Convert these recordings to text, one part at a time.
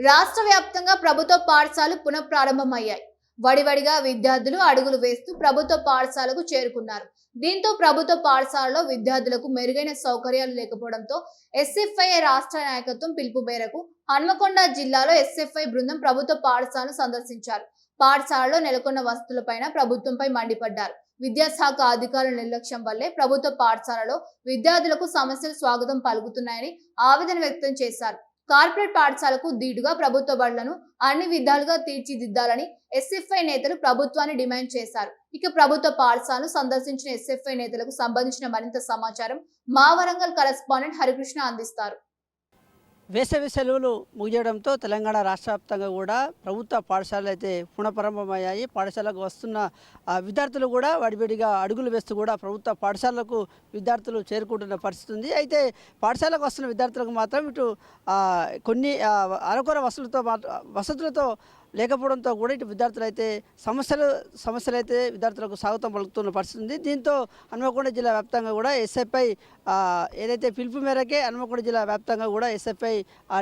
రాష్ట్ర వ్యాప్తంగా ప్రభుత్వ పాఠశాలలు పునఃప్రారంభమయ్యాయి. వడివడిగా విద్యార్థులు అడుగులు వేస్తూ ప్రభుత్వ పాఠశాలకు చేరుకున్నారు. దీంతో ప్రభుత్వ పాఠశాలలో విద్యార్థులకు మెరుగైన సౌకర్యాలు లేకపోవడంతో ఎస్ఎఫ్ఐ రాష్ట్ర నాయకత్వం పిలుపు మేరకు హన్మకొండ జిల్లాలో ఎస్ఎఫ్ఐ బృందం ప్రభుత్వ పాఠశాలను సందర్శించారు. పాఠశాలలో నెలకొన్న వసతులపైన ప్రభుత్వంపై మండిపడ్డారు. విద్యాశాఖ అధికారుల నిర్లక్ష్యం వల్లే ప్రభుత్వ పాఠశాలలో విద్యార్థులకు సమస్యలు స్వాగతం పలుకుతున్నాయని ఆవేదన వ్యక్తం చేశారు. కార్పొరేట్ పాఠశాలకు ధీటుగా ప్రభుత్వ బడులను అన్ని విధాలుగా తీర్చిదిద్దాలని ఎస్ఎఫ్ఐ నేతలు ప్రభుత్వాన్ని డిమాండ్ చేశారు. ఇక ప్రభుత్వ పాఠశాలను సందర్శించిన ఎస్ఎఫ్ఐ నేతలకు సంబంధించిన మరింత సమాచారం మా వరంగల్ కరెస్పాండెంట్ హరికృష్ణ అందిస్తారు. వేసవి సెలవులు ముగియడంతో తెలంగాణ రాష్ట్ర వ్యాప్తంగా కూడా ప్రభుత్వ పాఠశాలలు అయితే పునఃప్రారంభమయ్యాయి. పాఠశాలకు వస్తున్న విద్యార్థులు కూడా వడివడిగా అడుగులు వేస్తూ కూడా ప్రభుత్వ పాఠశాలకు విద్యార్థులు చేరుకుంటున్న పరిస్థితి ఉంది. అయితే పాఠశాలకు వస్తున్న విద్యార్థులకు మాత్రం ఇటు కొన్ని అరకొర వసతులతో లేకపోవడంతో కూడా ఇటు విద్యార్థులు అయితే సమస్యలు అయితే విద్యార్థులకు స్వాగతం పలుకుతున్న పరిస్థితి ఉంది. దీంతో హన్మకొండ జిల్లా వ్యాప్తంగా కూడా ఎస్ఎఫ్ఐ ఏదైతే పిలుపు మేరకే హన్మకొండ జిల్లా వ్యాప్తంగా కూడా ఎస్ఎఫ్ఐ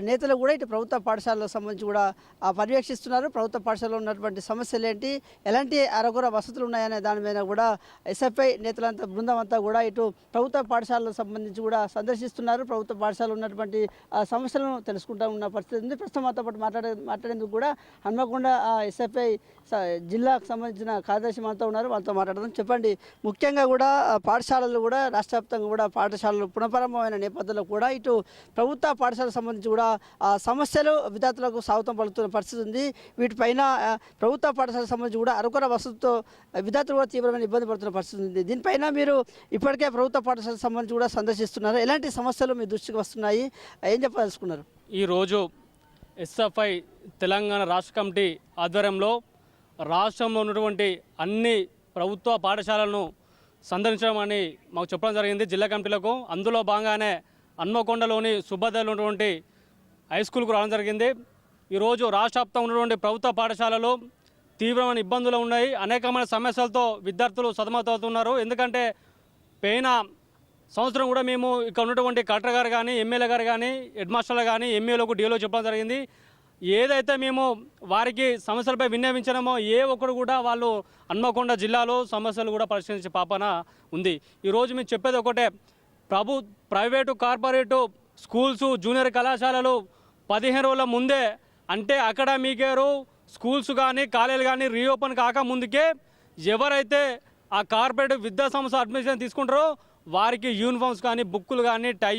నేతలు కూడా ఇటు ప్రభుత్వ పాఠశాలకు సంబంధించి కూడా పర్యవేక్షిస్తున్నారు. ప్రభుత్వ పాఠశాలలో ఉన్నటువంటి సమస్యలు ఏంటి, ఎలాంటి అరకొర వసతులు ఉన్నాయనే దాని మీద కూడా ఎస్ఎఫ్ఐ నేతలంతా బృందం అంతా కూడా ఇటు ప్రభుత్వ పాఠశాలకు సంబంధించి కూడా సందర్శిస్తున్నారు. ప్రభుత్వ పాఠశాలలో ఉన్నటువంటి సమస్యలను తెలుసుకుంటూ ఉన్న పరిస్థితి ఉంది. ప్రస్తుతం మాతో పాటు మాట్లాడేందుకు కూడా హన్మకొండ ఎస్ఎఫ్ఐ జిల్లాకు సంబంధించిన కార్యదర్శి మనతో ఉన్నారు. వాళ్ళతో మాట్లాడదాం. చెప్పండి, ముఖ్యంగా కూడా పాఠశాలలు కూడా రాష్ట్ర వ్యాప్తంగా కూడా పాఠశాలలు పునఃప్రారంభమైన నేపథ్యంలో కూడా ఇటు ప్రభుత్వ పాఠశాలకు సంబంధించి కూడా సమస్యలు విద్యార్థులకు స్వాగతం పలుకుతున్న పరిస్థితి ఉంది. వీటిపైన ప్రభుత్వ పాఠశాలకు సంబంధించి కూడా అరకొర వసతితో విద్యార్థులు కూడా తీవ్రమైన ఇబ్బంది పడుతున్న పరిస్థితి ఉంది. దీనిపైన మీరు ఇప్పటికే ప్రభుత్వ పాఠశాలకు సంబంధించి కూడా సందర్శిస్తున్నారు. ఎలాంటి సమస్యలు మీ దృష్టికి వస్తున్నాయి, ఏం చెప్పదలుచుకున్నారు? ఈరోజు ఎస్ఎఫ్ఐ తెలంగాణ రాష్ట్ర కమిటీ ఆధ్వర్యంలో రాష్ట్రంలో ఉన్నటువంటి అన్ని ప్రభుత్వ పాఠశాలను సందర్శించడం అని మాకు చెప్పడం జరిగింది జిల్లా కమిటీలకు. అందులో భాగంగానే హన్మకొండలోని సుబ్బదలో ఉన్నటువంటి హై స్కూల్కు రావడం జరిగింది. ఈరోజు రాష్ట్ర వ్యాప్తంగా ఉన్నటువంటి ప్రభుత్వ పాఠశాలలు తీవ్రమైన ఇబ్బందులు ఉన్నాయి. అనేకమైన సమస్యలతో విద్యార్థులు సతమతమవుతున్నారు. ఎందుకంటే పోయిన సంవత్సరం కూడా మేము ఇక్కడ ఉన్నటువంటి కలెక్టర్ గారు కానీ, ఎమ్మెల్యే గారు కానీ, హెడ్ మాస్టర్లు కానీ, ఎంఈఓలకు డిఓలో చెప్పడం జరిగింది. ఏదైతే మేము వారికి సమస్యలపై విన్నవించినామో ఏ ఒక్కరు కూడా వాళ్ళు హన్మకొండ జిల్లాలో సమస్యలు కూడా పరిశీలించే పాపన ఉంది. ఈరోజు మేము చెప్పేది ఒకటే, ప్రైవేటు కార్పొరేటు స్కూల్స్, జూనియర్ కళాశాలలు 15 రోజుల ముందే, అంటే అకాడమిక్ ఇయర్ స్కూల్స్ కానీ కాలేజీలు కానీ రీఓపెన్ కాక ముందుకే ఎవరైతే ఆ కార్పొరేట్ విద్యా సంస్థ అడ్మిషన్ తీసుకుంటారో వారికి యూనిఫామ్స్ కానీ, బుక్కులు కానీ, టై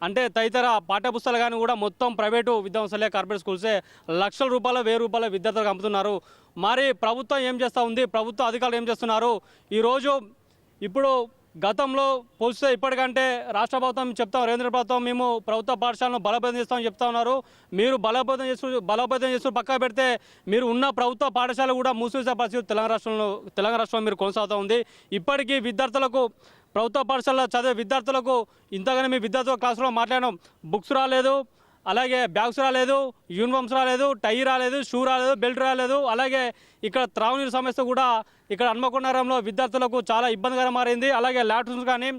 అంటే తదితర పాఠ్యపుస్తకాలు కానీ కూడా మొత్తం ప్రైవేటు విద్యాసంస్థలే, కార్పొరేట్ స్కూల్సే లక్షల రూపాయలు, 1000 రూపాయల విద్యార్థులకు అమ్ముతున్నారు. మరి ప్రభుత్వం ఏం చేస్తూ ఉంది, ప్రభుత్వ అధికారులు ఏం చేస్తున్నారు? ఈరోజు ఇప్పుడు గతంలో పోలిస్తే ఇప్పటికంటే రాష్ట్ర ప్రభుత్వం చెప్తాం, రేంద్ర ప్రభుత్వం మేము ప్రభుత్వ పాఠశాలను బలోపేతం చేస్తామని చెప్తా ఉన్నారు. మీరు బలోపేతం చేస్తూ పక్కా పెడితే మీరు ఉన్న ప్రభుత్వ పాఠశాల కూడా మూసివేసే పరిస్థితి తెలంగాణ రాష్ట్రంలో మీరు కొనసాగుతూ ఉంది. ఇప్పటికీ విద్యార్థులకు, ప్రభుత్వ పాఠశాలలో చదివే విద్యార్థులకు ఇంతగానే మీ విద్యార్థుల క్లాసులో మాట్లాడడం, బుక్స్ రాలేదు, అలాగే బ్యాగ్స్ రాలేదు, యూనిఫామ్స్ రాలేదు, టై రాలేదు, షూ రాలేదు, బెల్ట్ రాలేదు. అలాగే ఇక్కడ త్రాగునీరు సమస్య కూడా ఇక్కడ హన్మకొండ నగరంలో విద్యార్థులకు చాలా ఇబ్బందికరంగా మారింది. అలాగే ల్యాట్రూమ్స్ కానీ,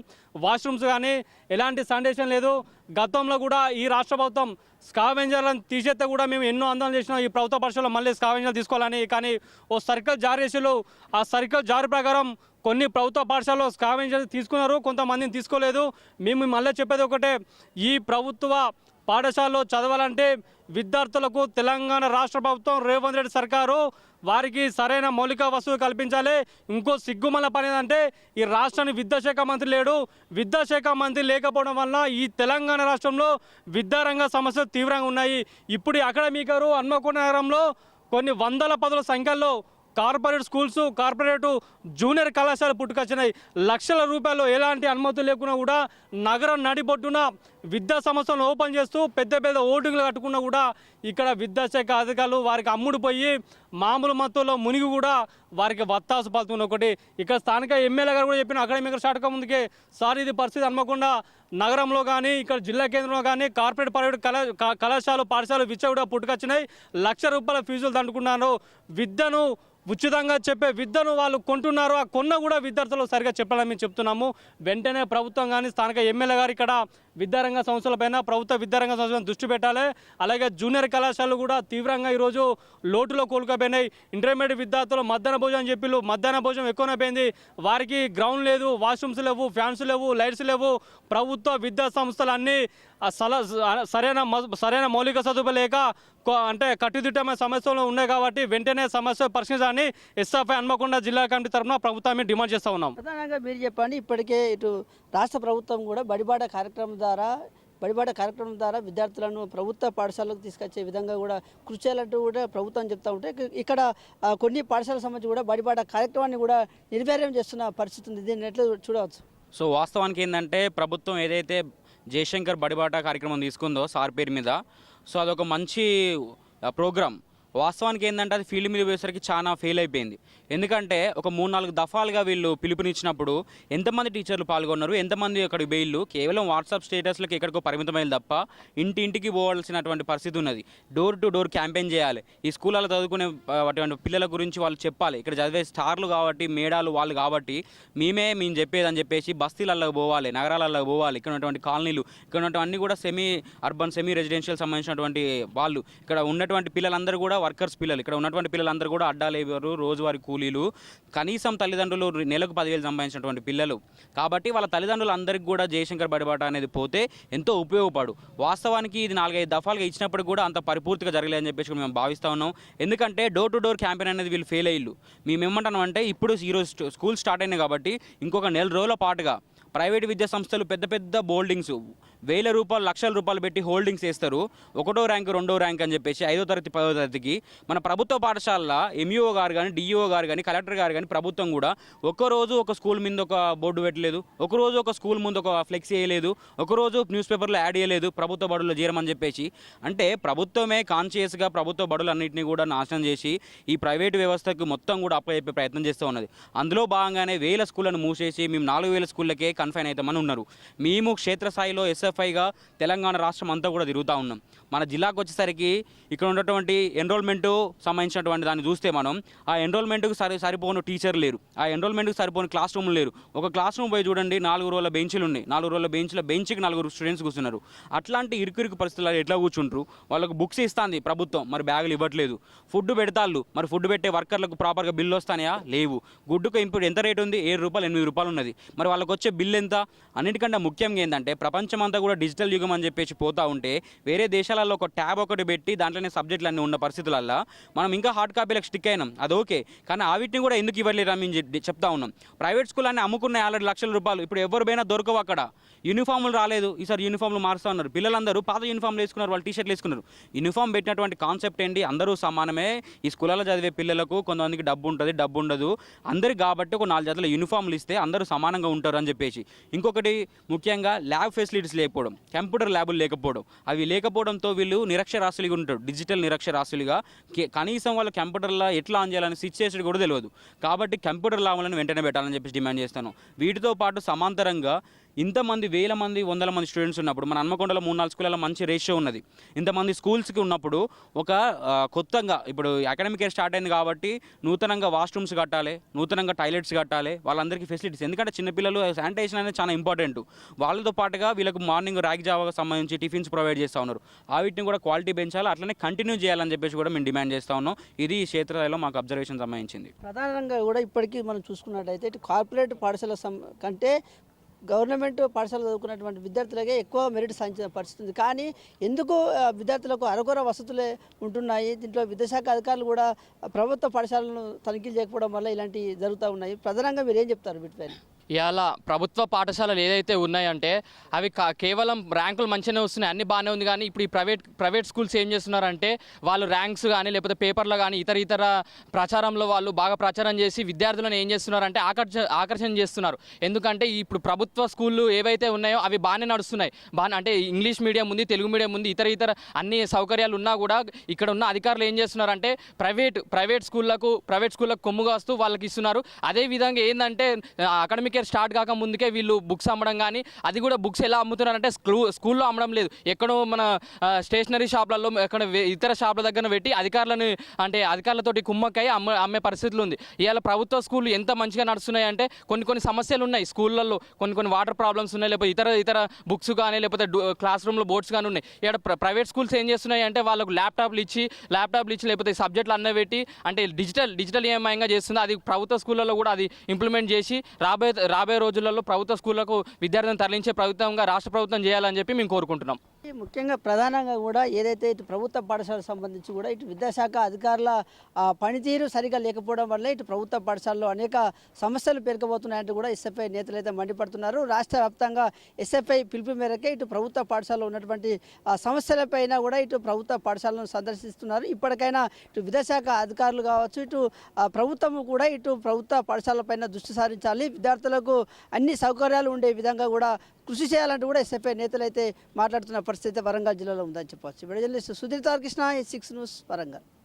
వాష్రూమ్స్ కానీ ఎలాంటి శానిటేషన్ లేదు. గతంలో కూడా ఈ రాష్ట్ర ప్రభుత్వం స్కావెంజర్లను తీసేస్తే కూడా మేము ఎన్నో ఆందోళన చేసినాం ఈ ప్రభుత్వ పాఠశాలలో మళ్ళీ స్కావెంజర్లు తీసుకోవాలని. కానీ ఓ సర్కిల్ జారీ చేసిళ్ళు. ఆ సర్కిల్ జారీ ప్రకారం కొన్ని ప్రభుత్వ పాఠశాలలో స్కావెంజర్స్ తీసుకున్నారు, కొంతమందిని తీసుకోలేదు. మేము మళ్ళీ చెప్పేది ఒకటే, ఈ ప్రభుత్వ పాఠశాలలో చదవాలంటే విద్యార్థులకు తెలంగాణ రాష్ట్ర ప్రభుత్వం, రేవంత్ రెడ్డి సర్కారు వారికి సరైన మౌలిక వసతులు కల్పించాలి. ఇంకో సిగ్గుమల్ల పని ఏంటంటే ఈ రాష్ట్రానికి విద్యాశాఖ మంత్రి లేడు. విద్యాశాఖ మంత్రి లేకపోవడం వల్ల ఈ తెలంగాణ రాష్ట్రంలో విద్యారంగ సమస్యలు తీవ్రంగా ఉన్నాయి. ఇప్పుడు అకాడమిక్ ఇయర్ హన్మకొండ నగరంలో కొన్ని వందల పదుల సంఖ్యలో కార్పొరేట్ స్కూల్స్, కార్పొరేటు జూనియర్ కళాశాల పుట్టుకొచ్చినాయి. లక్షల రూపాయలు ఎలాంటి అనుమతులు లేకుండా కూడా నగరం నడిబొట్టున విద్యా సంస్థలను ఓపెన్ చేస్తూ పెద్ద పెద్ద ఓటింగ్లు కట్టుకున్నా కూడా ఇక్కడ విద్యాశాఖ అధికారులు వారికి అమ్ముడు పోయి మామూలు మత్తులో మునిగి కూడా వారికి వత్తాసు పలుతున్న ఒకటి. ఇక్కడ స్థానిక ఎమ్మెల్యే గారు కూడా చెప్పిన అకాడమిక్ స్టార్ట్ కా ముందుకే, సార్ ఇది పరిస్థితి హన్మకొండ నగరంలో కానీ, ఇక్కడ జిల్లా కేంద్రంలో కానీ కార్పొరేట్ ప్రైవేట్ కళాశాల పాఠశాలలు విచ్చ పుట్టుకొచ్చినాయి. ₹1,00,000 ఫీజులు దండుకున్నారు. విద్యను ఉచితంగా చెప్పే విద్యను వాళ్ళు కొంటున్నారు. ఆ కొన్న కూడా విద్యార్థులు సరిగా చెప్పాలని మేము చెప్తున్నాము. వెంటనే ప్రభుత్వం కానీ, స్థానిక ఎమ్మెల్యే గారు ఇక్కడ విద్యారంగ విద్యారంగ సంస్థలపైన ప్రభుత్వ విద్యారంగ సంస్థలను దృష్టి పెట్టాలి. అలాగే జూనియర్ కళాశాలలు కూడా తీవ్రంగా ఈరోజు లోటులో కోలుకపోయినాయి. ఇంటర్మీడియట్ విద్యార్థులు మధ్యాహ్న భోజనం చెప్పిళ్ళు, మధ్యాహ్న భోజనం ఎక్కువైపోయింది. వారికి గ్రౌండ్ లేదు, వాష్రూమ్స్ లేవు, ఫ్యాన్స్ లేవు, లైట్స్ లేవు. ప్రభుత్వ విద్యా సంస్థలు అన్నీ సరైన మౌలిక సదుపాయాలు లేక అంటే కట్టుదిట్టమైన సమస్యలు ఉన్నాయి. కాబట్టి వెంటనే సమస్య పరిష్కరించాలని ఎస్ఎఫ్ఐ హన్మకొండ జిల్లా కమిటీ తరఫున ప్రభుత్వాన్ని డిమాండ్ చేస్తూ ఉన్నాం. ప్రధానంగా మీరు చెప్పండి, ఇప్పటికే ఇటు రాష్ట్ర ప్రభుత్వం కూడా బడిబాట కార్యక్రమం ద్వారా విద్యార్థులను ప్రభుత్వ పాఠశాలకు తీసుకొచ్చే విధంగా కూడా కృషి చేయాలంటూ కూడా ప్రభుత్వం చెప్తూ ఉంటే ఇక్కడ కొన్ని పాఠశాలకు సంబంధించి కూడా బడిబాట కార్యక్రమాన్ని కూడా నిర్వీర్యం చేస్తున్న పరిస్థితి ఉంది. దీన్ని ఎట్లా చూడవచ్చు? సో వాస్తవానికి ఏంటంటే ప్రభుత్వం ఏదైతే జయశంకర్ బడిబాట కార్యక్రమం తీసుకుందో సార్ పేరు మీద, సో అదొక మంచి ప్రోగ్రామ్. వాస్తవానికి ఏంటంటే అది ఫీల్డ్ మీద పోయేసరికి చాలా ఫెయిల్ అయిపోయింది. ఎందుకంటే ఒక 3-4 దఫాలుగా వీళ్ళు పిలుపునిచ్చినప్పుడు ఎంతమంది టీచర్లు పాల్గొన్నారు, ఎంతమంది అక్కడికి బెయిల్లు, కేవలం వాట్సాప్ స్టేటస్లకు ఎక్కడికో పరిమితమైంది తప్ప ఇంటింటికి పోవాల్సినటువంటి పరిస్థితి ఉన్నది. డోర్ టు డోర్ క్యాంపెయిన్ చేయాలి. ఈ స్కూళ్ళలో చదువుకునే అటువంటి పిల్లల గురించి వాళ్ళు చెప్పాలి. ఇక్కడ చదివే స్టార్లు కాబట్టి, మేడాలు వాళ్ళు కాబట్టి మేము చెప్పేదని చెప్పేసి బస్తీలలో పోవాలి, నగరాలలో పోవాలి. ఇక్కడ ఉన్నటువంటి కాలనీలు, ఇక్కడ ఉన్నటువంటి కూడా సెమీ అర్బన్, సెమీ రెసిడెన్షియల్ సంబంధించినటువంటి వాళ్ళు, ఇక్కడ ఉన్నటువంటి పిల్లలందరూ కూడా వర్కర్స్ పిల్లలు, ఇక్కడ ఉన్నటువంటి పిల్లలందరూ కూడా అడ్డా లేబరు, రోజువారీ కూలీలు, కనీసం తల్లిదండ్రులు నెలకు 10,000 సంపాదించినటువంటి పిల్లలు. కాబట్టి వాళ్ళ తల్లిదండ్రులందరికీ కూడా జయశంకర్ బడిబాట అనేది పోతే ఎంతో ఉపయోగపడు. వాస్తవానికి ఇది 4-5 దఫాలుగా ఇచ్చినప్పుడు కూడా అంత పరిపూర్తిగా జరగలేదని చెప్పేసి మేము భావిస్తూ ఉన్నాం. ఎందుకంటే డోర్ టు డోర్ క్యాంపెయిన్ అనేది వీళ్ళు ఫెయిల్ అయ్యిళ్ళు. మేము ఏమంటున్నాం అంటే ఇప్పుడు ఈరోజు స్కూల్ స్టార్ట్ అయినాయి కాబట్టి ఇంకొక 4 రోజుల పాటుగా ప్రైవేట్ విద్యా సంస్థలు పెద్ద పెద్ద బోల్డింగ్స్ 1,000 రూపాయలు, లక్షల రూపాయలు పెట్టి హోల్డింగ్స్ వేస్తారు. 1వ ర్యాంకు, 2వ ర్యాంక్ అని చెప్పేసి 5వ తరగతి, 10వ తరగతికి. మన ప్రభుత్వ పాఠశాలలో ఎంఈఓ గారు కానీ, డిఈఓ గారు కానీ, కలెక్టర్ గారు కానీ ప్రభుత్వం కూడా ఒక్కరోజు ఒక స్కూల్ మీద ఒక బోర్డు పెట్టలేదు, ఒకరోజు ఒక స్కూల్ ముందు ఒక ఫ్లెక్స్ వేయలేదు, ఒకరోజు న్యూస్ పేపర్లో యాడ్ చేయలేదు ప్రభుత్వ బడుల్లో చేరమని చెప్పేసి. అంటే ప్రభుత్వమే కాన్షియస్గా ప్రభుత్వ బడులన్నింటినీ కూడా నాశనం చేసి ఈ ప్రైవేటు వ్యవస్థకు మొత్తం కూడా అప్పచెప్పే ప్రయత్నం చేస్తూ ఉన్నది. అందులో భాగంగానే 1000 స్కూళ్ళను మూసేసి మేము 4,000 స్కూళ్ళకే కన్ఫైన్ అవుతామని ఉన్నారు. మేము క్షేత్రస్థాయిలో ఎస్ఎఫ్ఐగా తెలంగాణ రాష్ట్రం అంతా కూడా తిరుగుతూ ఉన్నాం. మన జిల్లాకు వచ్చేసరికి ఇక్కడ ఉన్నటువంటి ఎన్రోల్మెంటు సంబంధించినటువంటి దాన్ని చూస్తే మనం ఆ ఎన్రోల్మెంట్కి సరిపోను టీచర్ లేరు, ఆ ఎన్రోల్మెంట్కి సరిపోను క్లాస్ రూమ్లు లేరు. ఒక క్లాస్ రూమ్ పోయి చూడండి, 4 రోజుల బెంచ్లు ఉన్నాయి, 4 రోజుల బెంచ్కి 4 స్టూడెంట్స్ కూర్చున్నారు. అట్లాంటి ఇరుకు పరిస్థితుల్లో ఎట్లా కూర్చుంటారు? వాళ్ళకు బుక్స్ ఇస్తుంది ప్రభుత్వం, మరి బ్యాగులు ఇవ్వట్లేదు. ఫుడ్ పెడతాళ్ళు, మరి ఫుడ్ పెట్టే వర్కర్లకు ప్రాపర్గా బిల్లు వస్తాయా? లేవు. గుడ్డుకు ఇంపుడు ఎంత రేటు ఉంది? 7 రూపాయలు, 8 రూపాయలు ఉన్నది. మరి వాళ్ళకి వచ్చే బిల్లు ఎంత? అన్నిటికంటే ముఖ్యంగా ఏంటంటే ప్రపంచమంతా కూడా డిజిటల్ యుగం అని చెప్పేసి పోతూ ఉంటే వేరే దేశాలలో ఒక ట్యాబ్ ఒకటి పెట్టి దాంట్లోనే సబ్జెక్టులు అన్నీ ఉన్న పరిస్థితులల్లో మనం ఇంకా హార్డ్ కాపీలకు స్టిక్ అయినాం. అది ఓకే, కానీ ఆ వీటిని కూడా ఎందుకు ఇవ్వలేరా మేము చెప్తా ఉన్నాం. ప్రైవేట్ స్కూల్ అన్నీ అమ్ముకున్నాయి ఆల్రెడీ లక్షల రూపాయలు. ఇప్పుడు ఎవరు పోయినా దొరకవు. అక్కడ యూనిఫామ్లు రాలేదు, ఈసారి యూనిఫామ్లు మారుస్తూ ఉన్నారు. పిల్లలందరూ పాత యూనిఫామ్లు వేసుకున్నారు, వాళ్ళు టీషర్ట్లు వేసుకున్నారు. యూనిఫామ్ పెట్టినటువంటి కాన్సెప్ట్ ఏంటి? అందరూ సమానమే. ఈ స్కూళ్ళలో చదివే పిల్లలకు కొంతమందికి డబ్బు ఉంటుంది, డబ్బు ఉండదు. అందరికి కాబట్టి ఒక 4 జతల యూనిఫామ్లు ఇస్తే అందరూ సమానంగా ఉంటారు అని చెప్పేసి. ఇంకొకటి ముఖ్యంగా ల్యాబ్ ఫెసిలిటీస్ లేకపోవడం, కంప్యూటర్ ల్యాబులు లేకపోవడం. అవి లేకపోవడంతో వీళ్ళు నిరక్షరాస్యులుగా ఉంటారు, డిజిటల్ నిరక్షరాస్యులుగా. కనీసం వాళ్ళ కంప్యూటర్లో ఎట్లా ఆన్ చేయాలని స్విచ్ చేసేది కూడా తెలియదు. కాబట్టి కంప్యూటర్ ల్యాబులను వెంటనే పెట్టాలని చెప్పేసి డిమాండ్ చేస్తాను. వీటితో పాటు సమాంతరంగా ఇంతమంది 1000 మంది, 100 మంది స్టూడెంట్స్ ఉన్నప్పుడు మన హన్మకొండలో 3-4 స్కూళ్ళలో మంచి రేషియో ఉన్నది. ఇంతమంది స్కూల్స్కి ఉన్నప్పుడు ఒక కొత్తగా ఇప్పుడు అకాడమిక్ ఇయర్ స్టార్ట్ అయింది కాబట్టి నూతనంగా వాష్రూమ్స్ కట్టాలి, నూతనంగా టాయిలెట్స్ కట్టాలి, వాళ్ళందరికీ ఫెసిలిటీస్. ఎందుకంటే చిన్నపిల్లలు శానిటైజేషన్ అనేది చాలా ఇంపార్టెంట్. వాళ్ళతో పాటుగా వీళ్ళకు మార్నింగ్ రాగి జావాకు సంబంధించి టిఫిన్స్ ప్రొవైడ్ చేస్తూ ఉన్నారు. వీటిని కూడా క్వాలిటీ పెంచాలి, అట్లనే కంటిన్యూ చేయాలని చెప్పేసి కూడా మేము డిమాండ్ చేస్తూ ఉన్నాం. ఇది ఈ క్షేత్రస్థాయిలో మాకు అబ్జర్వేషన్ సంబంధించింది. ప్రధానంగా కూడా ఇప్పటికీ మనం చూసుకున్నట్టయితే ఇటు కార్పొరేట్ పాఠశాల కంటే గవర్నమెంట్ పాఠశాల చదువుకున్నటువంటి విద్యార్థులకే ఎక్కువ మెరిట్ సాధించిన పరిస్థితి ఉంది. కానీ ఎందుకు విద్యార్థులకు అరకొర వసతులే ఉంటున్నాయి? దీంట్లో విద్యాశాఖ అధికారులు కూడా ప్రభుత్వ పాఠశాలను తనిఖీలు చేయకపోవడం వల్ల ఇలాంటివి జరుగుతూ ఉన్నాయి. ప్రధానంగా మీరు ఏం చెప్తారు వీటిపైన? ఇవాళ ప్రభుత్వ పాఠశాలలు ఏదైతే ఉన్నాయంటే అవి కేవలం ర్యాంకులు మంచిగానే వస్తున్నాయి, అన్ని బాగానే ఉంది. కానీ ఇప్పుడు ఈ ప్రైవేట్ స్కూల్స్ ఏం చేస్తున్నారంటే వాళ్ళు ర్యాంక్స్ కానీ లేకపోతే పేపర్లో కానీ ఇతర ప్రచారంలో వాళ్ళు బాగా ప్రచారం చేసి విద్యార్థులను ఏం చేస్తున్నారంటే ఆకర్షణ చేస్తున్నారు. ఎందుకంటే ఇప్పుడు ప్రభుత్వ స్కూళ్ళు ఏవైతే ఉన్నాయో అవి బాగానే నడుస్తున్నాయి. అంటే ఇంగ్లీష్ మీడియం ఉంది, తెలుగు మీడియం ఉంది, ఇతర అన్ని సౌకర్యాలు ఉన్నా కూడా ఇక్కడ ఉన్న అధికారులు ఏం చేస్తున్నారంటే ప్రైవేట్ స్కూళ్ళకు కొమ్ముగా వస్తూ వాళ్ళకి ఇస్తున్నారు. అదేవిధంగా ఏంటంటే అకాడమిక్ ఇయర్ స్టార్ట్ కాక ముందుకే వీళ్ళు బుక్స్ అమ్మడం కానీ, అది కూడా బుక్స్ ఎలా అమ్ముతున్నారంటే స్కూల్లో అమ్మడం లేదు, ఎక్కడో మన స్టేషనరీ షాప్లలో ఎక్కడ ఇతర షాపుల దగ్గర పెట్టి అధికారులతోటి కుమ్మక్కై అమ్మే పరిస్థితులు ఉంది. ఇవాళ ప్రభుత్వ స్కూళ్ళు ఎంత మంచిగా నడుస్తున్నాయి అంటే కొన్ని సమస్యలు ఉన్నాయి స్కూళ్ళల్లో, కొన్ని వాటర్ ప్రాబ్లమ్స్ ఉన్నాయి, లేకపోతే ఇతర బుక్స్ కానీ లేకపోతే క్లాస్ రూమ్లో బోర్డ్స్ కానీ ఉన్నాయి. ఇక్కడ ప్రైవేట్ స్కూల్స్ ఏం చేస్తున్నాయి అంటే వాళ్ళకు ల్యాప్టాప్లు ఇచ్చి లేకపోతే సబ్జెక్టులు అన్నీ పెట్టి అంటే డిజిటల్ ఏమైనా చేస్తుంది. అది ప్రభుత్వ స్కూళ్ళలో కూడా అది ఇంప్లిమెంట్ చేసి రాబోయే రోజులలో ప్రభుత్వ స్కూళ్ళకు విద్యార్థులను తరలించే ప్రభుత్వంగా రాష్ట్ర ప్రభుత్వం చేయాలని చెప్పి మేము కోరుకుంటున్నాం. ముఖ్యంగా ప్రధానంగా కూడా ఏదైతే ఇటు ప్రభుత్వ పాఠశాలకు సంబంధించి కూడా ఇటు విద్యాశాఖ అధికారుల పనితీరు సరిగా లేకపోవడం వల్ల ఇటు ప్రభుత్వ పాఠశాలలో అనేక సమస్యలు పేరుకోబోతున్నాయంటూ కూడా ఎస్ఎఫ్ఐ నేతలు అయితే మండిపడుతున్నారు. రాష్ట్ర వ్యాప్తంగా ఎస్ఎఫ్ఐ పిలుపు మేరకే ఇటు ప్రభుత్వ పాఠశాలలో ఉన్నటువంటి సమస్యలపైన కూడా ఇటు ప్రభుత్వ పాఠశాలను సందర్శిస్తున్నారు. ఇప్పటికైనా ఇటు విద్యాశాఖ అధికారులు కావచ్చు, ఇటు ప్రభుత్వం కూడా ఇటు ప్రభుత్వ పాఠశాలపైన దృష్టి సారించాలి, విద్యార్థులకు అన్ని సౌకర్యాలు ఉండే విధంగా కూడా కృషి చేయాలంటూ కూడా ఎస్ఎఫ్ఐ నేతలు అయితే మాట్లాడుతున్న పరిస్థితి వరంగల్ జిల్లాలో ఉందని చెప్పవచ్చు. Journalist Sudheer Tarakrishna, 6 news, Warangal.